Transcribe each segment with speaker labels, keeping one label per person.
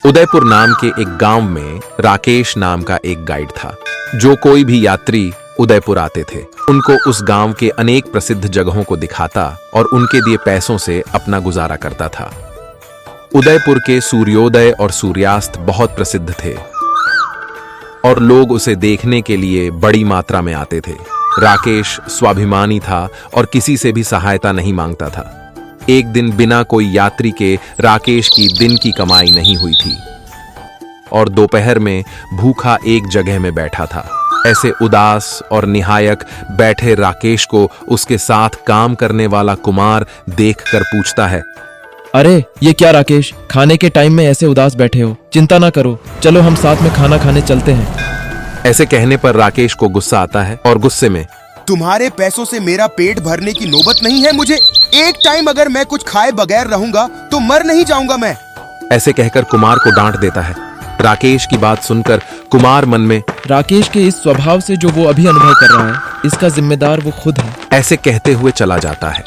Speaker 1: उदयपुर नाम के एक गांव में राकेश नाम का एक गाइड था। जो कोई भी यात्री उदयपुर आते थे उनको उस गांव के अनेक प्रसिद्ध जगहों को दिखाता और उनके दिए पैसों से अपना गुजारा करता था। उदयपुर के सूर्योदय और सूर्यास्त बहुत प्रसिद्ध थे और लोग उसे देखने के लिए बड़ी मात्रा में आते थे। राकेश स्वाभिमानी था और किसी से भी सहायता नहीं मांगता था। एक दिन बिना कोई यात्री के राकेश की दिन की कमाई नहीं हुई थी और दोपहर में भूखा एक जगह में बैठा था। ऐसे उदास और निहायक बैठे राकेश को उसके साथ काम करने वाला कुमार देखकर पूछता है,
Speaker 2: अरे ये क्या राकेश, खाने के टाइम में ऐसे उदास बैठे हो? चिंता ना करो, चलो हम साथ में खाना खाने चलते हैं।
Speaker 1: ऐसे कहने पर राकेश को गुस्सा आता है और गुस्से में,
Speaker 3: तुम्हारे पैसों से मेरा पेट भरने की नौबत नहीं है मुझे। एक टाइम अगर मैं कुछ खाए बगैर रहूंगा तो मर नहीं जाऊंगा मैं।
Speaker 1: ऐसे कहकर कुमार को डांट देता है। राकेश की बात सुनकर कुमार मन में,
Speaker 2: राकेश के इस स्वभाव से जो वो अभी अनुभव कर रहा है, इसका जिम्मेदार वो खुद है।
Speaker 1: ऐसे कहते हुए चला जाता है।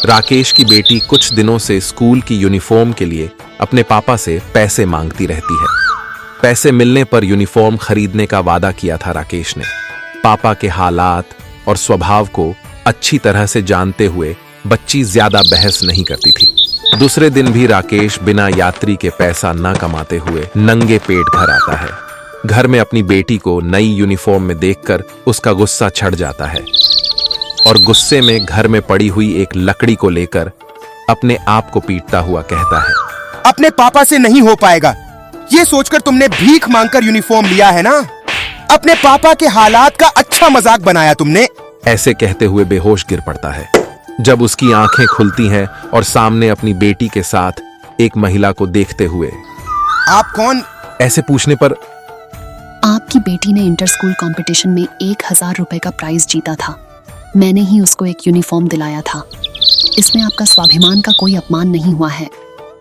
Speaker 1: राकेश की बेटी कुछ दिनों से स्कूल की यूनिफॉर्म के लिए अपने पापा से पैसे मांगती रहती है। पैसे मिलने पर यूनिफॉर्म खरीदने का वादा किया था राकेश ने। पापा के हालात और स्वभाव को अच्छी तरह से जानते हुए बच्ची ज्यादा बहस नहीं करती थी। दूसरे दिन भी राकेश बिना यात्री के पैसा न कमाते हुए नंगे पेट घर आता है। घर में अपनी बेटी को नई यूनिफॉर्म में देखकर उसका गुस्सा चढ़ जाता है और गुस्से में घर में पड़ी हुई एक लकड़ी को लेकर अपने आप को पीटता हुआ कहता है,
Speaker 3: अपने पापा से नहीं हो पाएगा। ये सोचकर तुमने भीख मांगकर यूनिफॉर्म लिया है ना। अपने पापा के हालात का अच्छा मजाक बनाया तुमने।
Speaker 1: ऐसे कहते हुए बेहोश गिर पड़ता है। जब उसकी आंखें खुलती हैं और सामने अपनी बेटी के साथ एक महिला को देखते हुए,
Speaker 3: आप कौन?
Speaker 1: ऐसे पूछने पर,
Speaker 4: आपकी बेटी ने इंटर स्कूल कंपटीशन में 1000 रुपए का प्राइज जीता था। मैंने ही उसको एक यूनिफॉर्म दिलाया था। इसमें आपका स्वाभिमान का कोई अपमान नहीं हुआ है।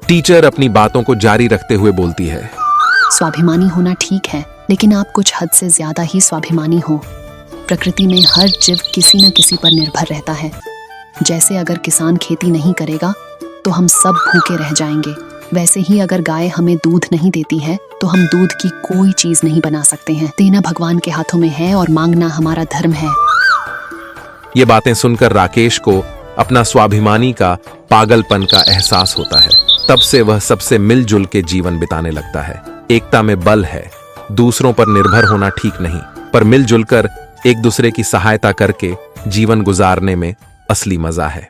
Speaker 1: टीचर अपनी बातों को जारी रखते हुए बोलती है,
Speaker 4: स्वाभिमानी होना ठीक है, लेकिन आप कुछ हद से ज्यादा ही स्वाभिमानी हो। प्रकृति में हर जीव किसी न किसी पर निर्भर रहता है। जैसे अगर किसान खेती नहीं करेगा तो हम सब भूखे रह जाएंगे, वैसे ही अगर गाय हमें दूध नहीं देती है तो हम दूध की कोई चीज नहीं बना सकते हैं। देना भगवान के हाथों में है और मांगना हमारा धर्म है।
Speaker 1: ये बातें सुनकर राकेश को अपना स्वाभिमानी का पागलपन का एहसास होता है। तब से वह सबसे मिलजुल के जीवन बिताने लगता है। एकता में बल है। दूसरों पर निर्भर होना ठीक नहीं, पर मिलजुल कर एक दूसरे की सहायता करके जीवन गुजारने में असली मजा है।